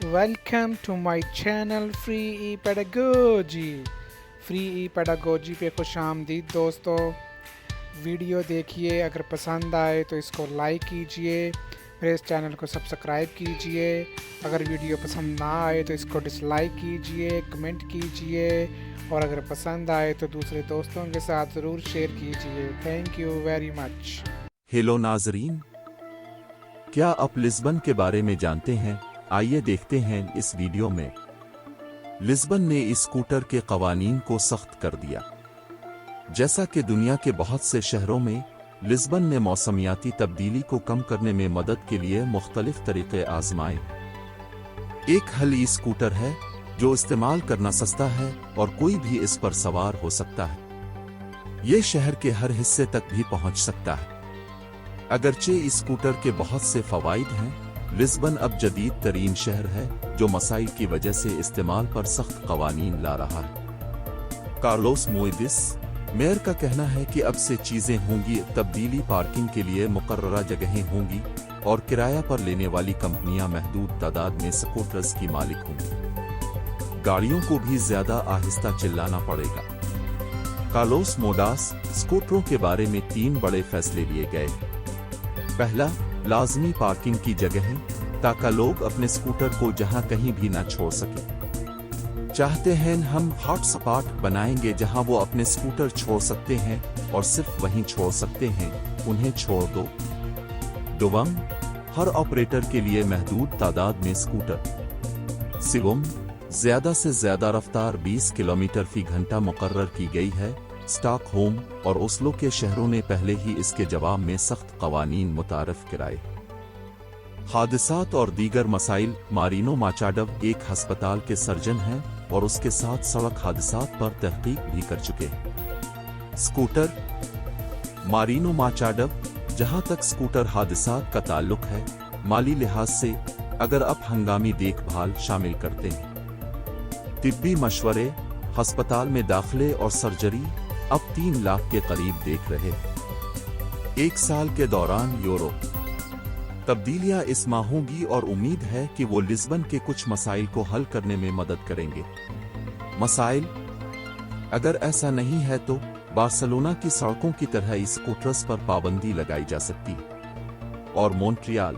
Welcome to my channel free e pedagogy. Free e pedagogy پہ خوش آمدید دوستو۔ ویڈیو دیکھیے، اگر پسند آئے تو اس کو لائک کیجئے، پھر اس چینل کو سبسکرائب کیجئے۔ اگر ویڈیو پسند نہ آئے تو اس کو ڈس لائک کیجئے، کمنٹ کیجئے، اور اگر پسند آئے تو دوسرے دوستوں کے ساتھ ضرور شیئر کیجئے۔ Thank you very much. Hello ناظرین، کیا آپ لسبن کے بارے میں جانتے ہیں؟ آئیے دیکھتے ہیں اس ویڈیو میں۔ لسبن نے اسکوٹر کے قوانین کو سخت کر دیا۔ جیسا کہ دنیا کے بہت سے شہروں میں، لسبن نے موسمیاتی تبدیلی کو کم کرنے میں مدد کے لیے مختلف طریقے آزمائے۔ ایک حل ای اسکوٹر ہے جو استعمال کرنا سستا ہے اور کوئی بھی اس پر سوار ہو سکتا ہے۔ یہ شہر کے ہر حصے تک بھی پہنچ سکتا ہے۔ اگرچہ اسکوٹر کے بہت سے فوائد ہیں، لسبن اب جدید ترین شہر ہے جو مسائل کی وجہ سے استعمال پر سخت قوانین لا رہا ہے۔ کارلوس موئیدس، میئر کا کہنا ہے کہ اب سے چیزیں ہوں گی تبدیلی، پارکنگ کے لیے مقررہ جگہیں ہوں گی اور کرایہ پر لینے والی کمپنیاں محدود تعداد میں اسکوٹرز کی مالک ہوں گی۔ گاڑیوں کو بھی زیادہ آہستہ چلانا پڑے گا۔ کارلوس موڈاس، اسکوٹروں کے بارے میں 3 بڑے فیصلے لیے گئے۔ پہلا، لازمی پارکنگ کی جگہیں، تاکہ لوگ اپنے اسکوٹر کو جہاں کہیں بھی نہ چھوڑ سکیں۔ چاہتے ہیں ہم ہاٹ اسپاٹ بنائیں گے جہاں وہ اپنے اسکوٹر چھوڑ سکتے ہیں اور صرف وہیں چھوڑ سکتے ہیں، انہیں چھوڑ دو۔ دوم، ہر آپریٹر کے لیے محدود تعداد میں اسکوٹر۔ سوم، زیادہ سے زیادہ رفتار 20 کلومیٹر فی گھنٹہ مقرر کی گئی ہے۔ اسٹاک ہوم اور اوسلو کے شہروں نے پہلے ہی اس کے جواب میں سخت قوانین متعارف کرائے۔ حادثات اور دیگر مسائل۔ مارینو ماچاڈو ایک ہسپتال کے سرجن ہیں اور اس کے ساتھ سڑک حادثات پر تحقیق بھی کر چکے ہیں۔ اسکوٹر۔ مارینو ماچاڈو، جہاں تک اسکوٹر حادثات کا تعلق ہے، مالی لحاظ سے، اگر آپ ہنگامی دیکھ بھال شامل کرتے ہیں، طبی مشورے، ہسپتال میں داخلے اور سرجری، اب 3 لاکھ کے قریب دیکھ رہے ہیں۔ 1 سال کے دوران یورو تبدیلیاں اس ماہ ہوں گی اور امید ہے کہ وہ لسبن کے کچھ مسائل کو حل کرنے میں مدد کریں گے۔ مسائل: اگر ایسا نہیں ہے تو بارسلونا کی سڑکوں کی طرح اسکوٹرز پر پابندی لگائی جا سکتی ہے، اور مونٹریال